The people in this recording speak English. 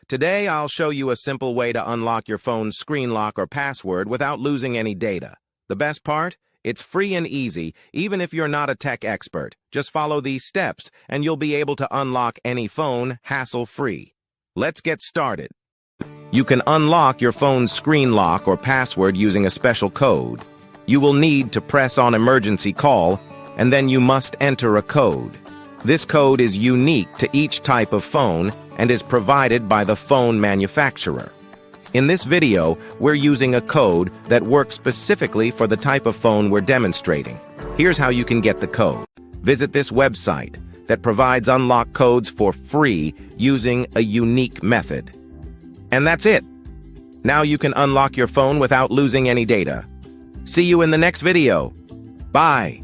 Today, I'll show you a simple way to unlock your phone's screen lock or password without losing any data. The best part? It's free and easy, even if you're not a tech expert. Just follow these steps, and you'll be able to unlock any phone hassle-free. Let's get started. You can unlock your phone's screen lock or password using a special code. You will need to press on emergency call, and then you must enter a code. This code is unique to each type of phone and is provided by the phone manufacturer. In this video, we're using a code that works specifically for the type of phone we're demonstrating. Here's how you can get the code. Visit this website that provides unlock codes for free using a unique method. And that's it. Now you can unlock your phone without losing any data. See you in the next video. Bye.